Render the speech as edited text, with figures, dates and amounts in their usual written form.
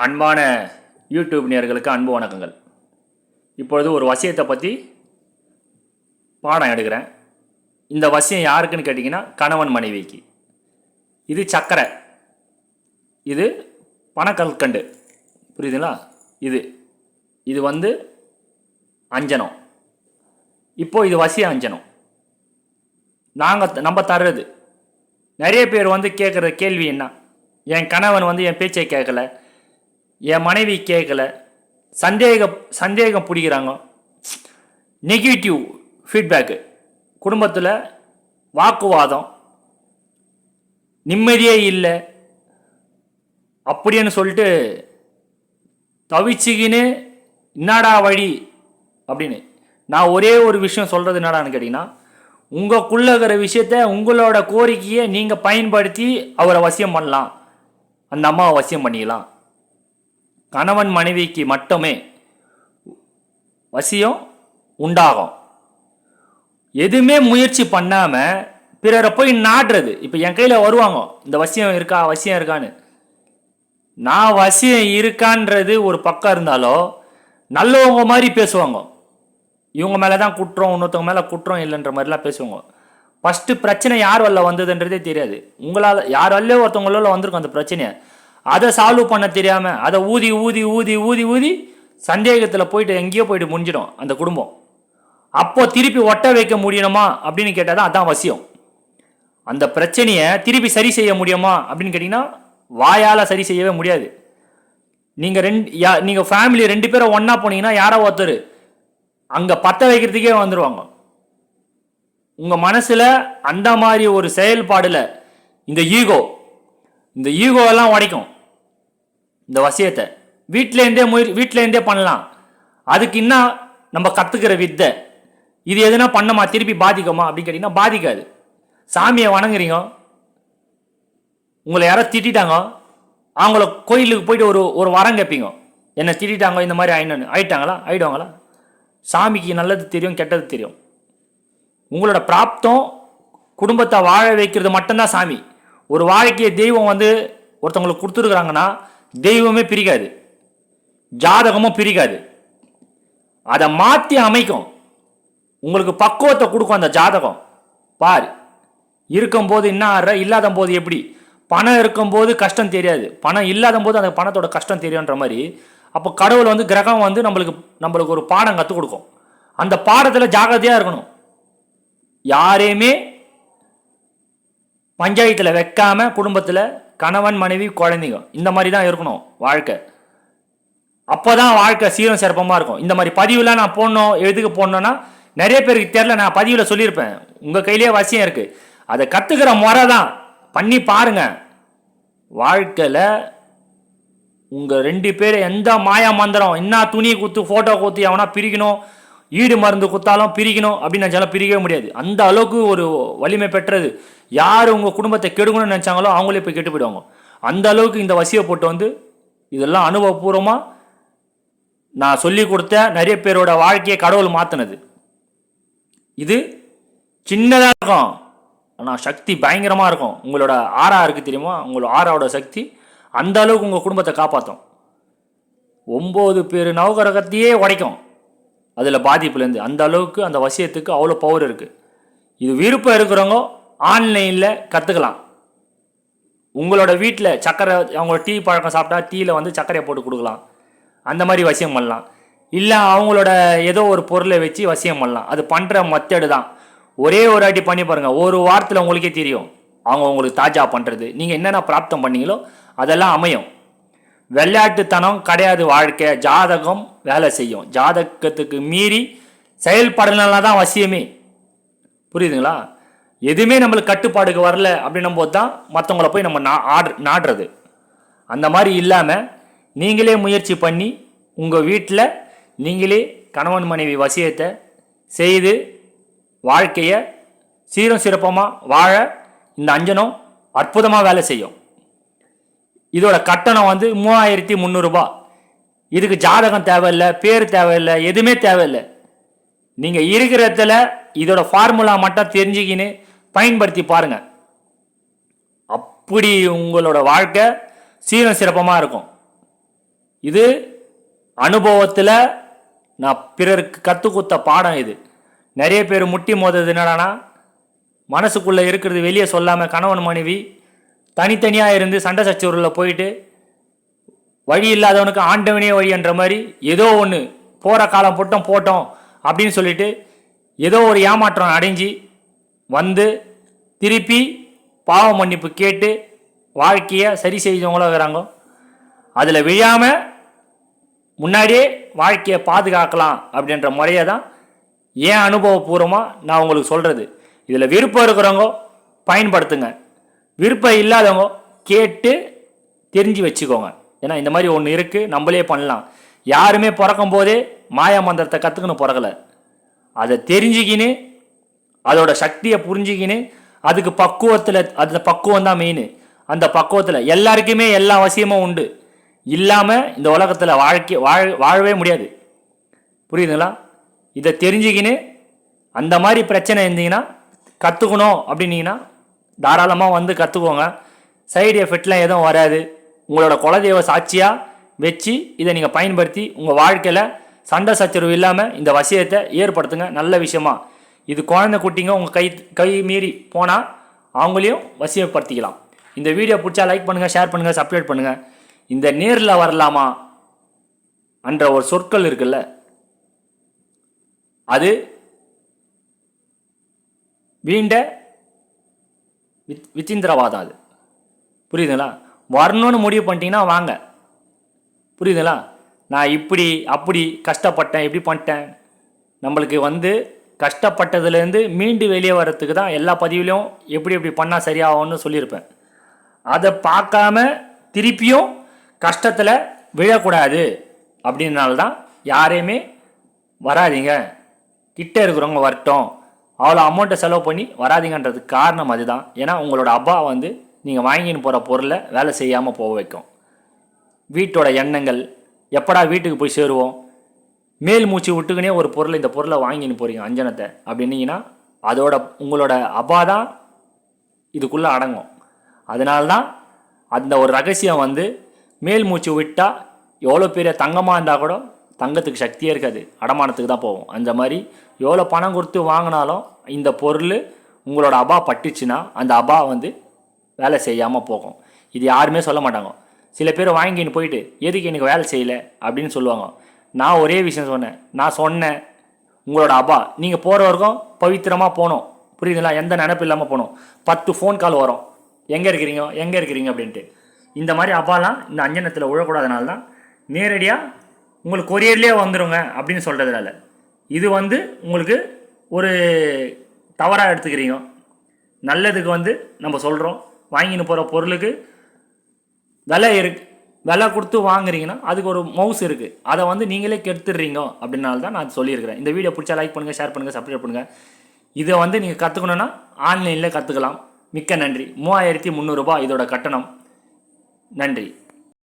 அன்பான யூடியூப் நேயர்களுக்கு அன்பு வணக்கங்கள். இப்பொழுது ஒரு வசியத்தை பற்றி பாடம் எடுக்கிறேன். இந்த வசியம் யாருக்குன்னு கேட்டிங்கன்னா கணவன் மனைவிக்கு. இது சக்கரை, இது பனக்கல்கண்டு, புரியுதுங்களா? இது இது வந்து அஞ்சனம். இப்போது இது வசிய அஞ்சனம் நம்ம தர்றது. நிறைய பேர் வந்து கேட்குற கேள்வி என்ன, என் கணவன் வந்து என் பேச்சை கேட்கல, என் மனைவி கேட்கல, சந்தேகம் பிடிக்கிறாங்க, நெகட்டிவ் ஃபீட்பேக்கு, குடும்பத்தில் வாக்குவாதம், நிம்மதியே இல்லை அப்படின்னு சொல்லிட்டு தவிச்சுக்கின்னு என்னடா வழி அப்படின்னு. நான் ஒரே ஒரு விஷயம் சொல்கிறது என்னடான்னு கேட்டிங்கன்னா, உங்களுக்குள்ள இருக்கிற விஷயத்த, உங்களோட கோரிக்கையை நீங்கள் பயன்படுத்தி அவரை வசியம் பண்ணலாம், அந்த அம்மாவை வசியம் பண்ணிக்கலாம். கணவன் மனைவிக்கு மட்டுமே வசியம் உண்டாகும். எதுவுமே முயற்சி பண்ணாமல் பிறரை போய் நாடுறது. இப்போ என் கையில் வருவாங்க, இந்த வசியம் இருக்கான்னு. நான் வசியம் இருக்கான்றது ஒரு பக்கம் இருந்தாலும் நல்லவங்க மாதிரி பேசுவாங்க. இவங்க மேலே தான் குற்றம், இன்னொருத்தவங்க மேலே குற்றம் இல்லைன்ற மாதிரிலாம் பேசுவாங்க. ஃபஸ்ட்டு பிரச்சனை யார் வரல வந்ததுன்றதே தெரியாது. உங்களால் யார் வரல ஒருத்தவங்களால வந்திருக்கும் அந்த பிரச்சனையை. அதை சால்வ் பண்ண தெரியாமல் அதை ஊதி ஊதி ஊதி ஊதி ஊதி சந்தேகத்தில் போயிட்டு எங்கேயோ போயிட்டு முடிஞ்சிடும் அந்த குடும்பம். அப்போ திருப்பி ஒட்ட வைக்க முடியணுமா அப்படின்னு கேட்டால் தான் அதான் வசியம். அந்த பிரச்சனையை திருப்பி சரி செய்ய முடியுமா அப்படின்னு கேட்டிங்கன்னா வாயால் சரி செய்யவே முடியாது. நீங்கள் ஃபேமிலி 2 பேரும் ஒன்றா போனீங்கன்னா யாரோ ஒருத்தர் அங்கே பற்ற வைக்கிறதுக்கே வந்துடுவாங்க. உங்கள் மனசில் அந்த மாதிரி ஒரு செயல்பாடில் இந்த ஈகோவெல்லாம் உடைக்கும். இந்த வசியத்தை வீட்டிலேருந்தே பண்ணலாம். அதுக்கு இன்னும் நம்ம கற்றுக்கிற வித்தை, இது எதுனா பண்ணமா திருப்பி பாதிக்குமா அப்படின்னு கேட்டிங்கன்னா பாதிக்காது. சாமியை வணங்குறீங்க, உங்களை யாரோ திட்டாங்க, அவங்கள கோயிலுக்கு போயிட்டு ஒரு வரம் கேட்பீங்க, என்னை திட்டாங்க இந்த மாதிரி ஆயிடுவாங்களா? சாமிக்கு நல்லது தெரியும், கெட்டது தெரியும். உங்களோட பிராப்தம் குடும்பத்தை வாழ வைக்கிறது மட்டும்தான் சாமி. ஒரு வாழ்க்கையை தெய்வம் வந்து ஒருத்தவங்களுக்கு கொடுத்துருக்குறாங்கன்னா தெய்வமே பிரிக்காது, ஜாதகமும் பிரிக்காது. அதை மாற்றி அமைக்கும், உங்களுக்கு பக்குவத்தை கொடுக்கும் அந்த ஜாதகம். பார், இருக்கும்போது என்ன ஆடுற, இல்லாத போது எப்படி. பணம் இருக்கும்போது கஷ்டம் தெரியாது, பணம் இல்லாத போது அந்த பணத்தோட கஷ்டம் தெரியுன்ற மாதிரி. அப்போ கடவுள் வந்து கிரகம் வந்து நம்மளுக்கு ஒரு பாடம் கற்றுக் கொடுக்கும். அந்த பாடத்தில் ஜாகிரதையாக இருக்கணும். யாரையுமே பஞ்சாயத்தில் வைக்காம குடும்பத்தில் கணவன் மனைவி குழந்தைங்க இந்த மாதிரி தான் இருக்கணும் வாழ்க்கை. அப்போ தான் வாழ்க்கை சீரும் சிறப்பமாக இருக்கும். இந்த மாதிரி பதிவுலாம் நான் போடணும், எதுக்கு போடணும்னா நிறைய பேருக்கு தெரில, நான் பதிவில் சொல்லியிருப்பேன். உங்கள் கையிலேயே வசியம் இருக்குது, அதை கற்றுக்கிற முறை தான் பண்ணி பாருங்க. வாழ்க்கையில் உங்கள் 2 பேர் எந்த மாயா மந்திரம், என்ன துணி குத்து ஃபோட்டோ குத்தி அவனா பிரிக்கணும், ஈடு மருந்து குத்தாலும் பிரிக்கணும் அப்படின்னு நினச்சாலும் பிரிக்கவே முடியாது. அந்த அளவுக்கு ஒரு வலிமை பெற்றது. யார் உங்கள் குடும்பத்தை கெடுக்கணும்னு நினச்சாங்களோ அவங்களே போய் கெட்டு போயிடுவாங்க. அந்த அளவுக்கு இந்த வசியை போட்டு வந்து இதெல்லாம் அனுபவபூர்வமாக நான் சொல்லி கொடுத்த நிறைய பேரோட வாழ்க்கையை கடவுள் மாற்றினது. இது சின்னதாக இருக்கும், ஆனால் சக்தி பயங்கரமாக இருக்கும். உங்களோட ஆறா இருக்குது தெரியுமா, உங்களோட ஆறாவோட சக்தி அந்த அளவுக்கு உங்கள் குடும்பத்தை காப்பாற்றும். 9 பேர் நவகிரகத்தையே உடைக்கும் அதில் பாதிப்புலேருந்து. அந்த அளவுக்கு அந்த வசியத்துக்கு அவ்வளோ பவர் இருக்குது. இது விருப்பம் இருக்கிறவங்க ஆன்லைனில் கற்றுக்கலாம். உங்களோட வீட்டில் சர்க்கரை, அவங்களோட டீ பழக்கம் சாப்பிட்டா டீயில் வந்து சர்க்கரையை போட்டு கொடுக்கலாம், அந்த மாதிரி வசியம் பண்ணலாம். இல்லை அவங்களோட ஏதோ ஒரு பொருளை வச்சு வசியம் பண்ணலாம். அது பண்ணுற மெத்தடு தான். ஒரே ஒரு வாட்டி பண்ணி பாருங்கள், ஒரு வாரத்தில் உங்களுக்கே தெரியும் அவங்க உங்களுக்கு தாஜா பண்ணுறது. நீங்கள் என்னென்ன பிராப்தம் பண்ணீங்களோ அதெல்லாம் அமையும். விளையாட்டுத்தனம் கிடையாது வாழ்க்கை, ஜாதகம் வேலை செய்யும். ஜாதகத்துக்கு மீறி செயல்படனால தான் வசியமே, புரியுதுங்களா? எதுவுமே நம்மளுக்கு கட்டுப்பாடுக்கு வரல அப்படின்னும் போது தான் மற்றவங்கள போய் நம்ம நாடுறது. அந்த மாதிரி இல்லாமல் நீங்களே முயற்சி பண்ணி உங்கள் வீட்டில் நீங்களே கணவன் மனைவி வசியத்தை செய்து வாழ்க்கையை சீரும் சிறப்பமாக வாழ இந்த அஞ்சனம் அற்புதமாக வேலை செய்யும். இதோட கட்டணம் வந்து 3300 ரூபாய். இதுக்கு ஜாதகம் தேவையில்லை, பேர் தேவையில்லை, எதுவுமே தேவையில்லை. நீங்கள் இருக்கிற இடத்துல இதோட ஃபார்முலா மட்டும் தெரிஞ்சுக்கின்னு பயன்படுத்தி பாருங்கள். அப்படி உங்களோட வாழ்க்கை சீரும் சிறப்பமாக இருக்கும். இது அனுபவத்தில் நான் பிறருக்கு கற்றுக் கொடுத்த பாடம் இது. நிறைய பேர் முட்டி மோதுறது என்னடானா, மனசுக்குள்ளே இருக்கிறது வெளியே சொல்லாமல் கணவன் மனைவி தனித்தனியாக இருந்து சண்டை சச்சரவில் போயிட்டு வழி இல்லாதவனுக்கு ஆண்டவனே வழின்ற மாதிரி ஏதோ ஒன்று போகிற காலம் போட்டோம் அப்படின்னு சொல்லிட்டு ஏதோ ஒரு ஏமாற்றம் அடைஞ்சி வந்து திருப்பி பாவ மன்னிப்பு கேட்டு வாழ்க்கையை சரி செய்தவங்களும் இருக்கிறாங்க. அதில் விழாமல் முன்னாடியே வாழ்க்கையை பாதுகாக்கலாம் அப்படின்ற முறையை தான் ஏன் அனுபவபூர்வமாக நான் உங்களுக்கு சொல்கிறது. இதில் விருப்பம் இருக்கிறவங்க பயன்படுத்துங்க, விருப்பம் இல்லாதவங்க கேட்டு தெரிஞ்சு வச்சுக்கோங்க. ஏன்னா இந்த மாதிரி ஒன்று இருக்குது, நம்மளே பண்ணலாம். யாருமே பிறக்கும் போதே மாயா மந்திரத்தை கற்றுக்கணும் பிறக்கலை. அதை தெரிஞ்சுக்கின்னு அதோட சக்தியை புரிஞ்சுக்கின்னு அதுக்கு பக்குவத்தில், அந்த பக்குவம் தான் மெயின். அந்த பக்குவத்தில் எல்லாருக்குமே எல்லா அவசியமும் உண்டு. இல்லாமல் இந்த உலகத்தில் வாழவே முடியாது. புரியுதுங்களா? இதை தெரிஞ்சுக்கின்னு அந்த மாதிரி பிரச்சனை இருந்தீங்கன்னா கற்றுக்கணும் அப்படின்னீங்கன்னா தாராளமாக வந்து கற்றுக்கோங்க. சைடு எஃபெக்ட்லாம் எதுவும் வராது. உங்களோட குலதெய்வ சாட்சியாக வச்சு இதை நீங்கள் பயன்படுத்தி உங்கள் வாழ்க்கையில் சண்டை சச்சரவு இல்லாமல் இந்த வசியத்தை ஏற்படுத்துங்க. நல்ல விஷயமா இது. குழந்தை குட்டிங்க உங்கள் கை மீறி போனால் அவங்களையும் வசியப்படுத்திக்கலாம். இந்த வீடியோ பிடிச்சா லைக் பண்ணுங்கள், ஷேர் பண்ணுங்கள், சப்ஸ்கிரைப் பண்ணுங்கள். இந்த நேரில் வரலாமா என்ற ஒரு சொற்கள் இருக்குல்ல, அது வீண்ட விசித்திரவாதம். அது புரியுதுங்களா? வரணும்னு முடிவு பண்ணிட்டீங்கன்னா வாங்க. புரியுதுங்களா? நான் இப்படி அப்படி கஷ்டப்பட்டேன், இப்படி பண்ணிட்டேன். நம்மளுக்கு வந்து கஷ்டப்பட்டதுலேருந்து மீண்டு வெளியே வர்றதுக்கு தான் எல்லா பதிவுலையும் எப்படி எப்படி பண்ணால் சரியாகும்னு சொல்லியிருப்பேன். அதை பார்க்காம திருப்பியும் கஷ்டத்தில் விழக்கூடாது அப்படின்னால்தான் யாரையுமே வராதிங்க, கிட்ட இருக்கிறவங்க வரட்டும், அவ்வளோ அமௌண்ட்டை செலவு பண்ணி வராதிங்கன்றதுக்கு காரணம் அதுதான். ஏன்னா உங்களோட அப்பா வந்து நீங்கள் வாங்கின்னு போகிற பொருளை வேலை செய்யாமல் போக வைக்கும். வீட்டோட எண்ணங்கள் எப்படா வீட்டுக்கு போய் சேருவோம், மேல் மூச்சு விட்டுக்குனே ஒரு பொருளை, இந்த பொருளை வாங்கின்னு போகிறீங்க அஞ்சனத்தை அப்படின்னீங்கன்னா அதோட உங்களோட அப்பா தான் இதுக்குள்ளே அடங்கும். அதனால்தான் அந்த ஒரு ரகசியம் வந்து மேல் மூச்சு விட்டால் எவ்வளோ பெரிய தங்கமாக இருந்தால் கூட தங்கத்துக்கு சக்தியே இருக்காது, அடமானத்துக்கு தான் போகும். அந்த மாதிரி எவ்வளோ பணம் கொடுத்து வாங்கினாலும் இந்த பொருள் உங்களோட அப்பா பட்டுச்சுன்னா அந்த அப்பா வந்து வேலை செய்யாமல் போகும். இது யாருமே சொல்ல மாட்டாங்க. சில பேர் வாங்கின்னு போயிட்டு எதுக்கு எனக்கு வேலை செய்யலை அப்படின்னு சொல்லுவாங்க. நான் ஒரே விஷயம் சொன்னேன், உங்களோட அப்பா நீங்கள் போகிற வரைக்கும் பவித்திரமாக போகணும். புரியுதுங்களா? எந்த நினைப்பு இல்லாமல் போகணும். 10 ஃபோன் கால் வரும், எங்கே இருக்கிறீங்க அப்படின்ட்டு. இந்த மாதிரி அப்பாலாம் இந்த அஞ்சனத்தில் உழக்கூடாதனால தான் நேரடியாக உங்களுக்கு கொரியர்லேயே வந்துடுங்க அப்படின்னு சொல்கிறதுனால. இது வந்து உங்களுக்கு ஒரு தவறாக எடுத்துக்கிறீங்க. நல்லதுக்கு வந்து நம்ம சொல்கிறோம், வாங்கின்னு போகிற பொருளுக்கு விலை கொடுத்து வாங்குறீங்கன்னா அதுக்கு ஒரு மவுஸ் இருக்குது, அதை வந்து நீங்களே கெடுத்துடுறீங்க அப்படின்னால தான் நான் சொல்லியிருக்கிறேன். இந்த வீடியோ பிடிச்சா லைக் பண்ணுங்கள், ஷேர் பண்ணுங்கள், சப்ஸ்கிரைப் பண்ணுங்கள். இதை வந்து நீங்கள் கற்றுக்கணுன்னா ஆன்லைனில் கற்றுக்கலாம். மிக்க நன்றி. 3300 ரூபாய் இதோட கட்டணம். நன்றி.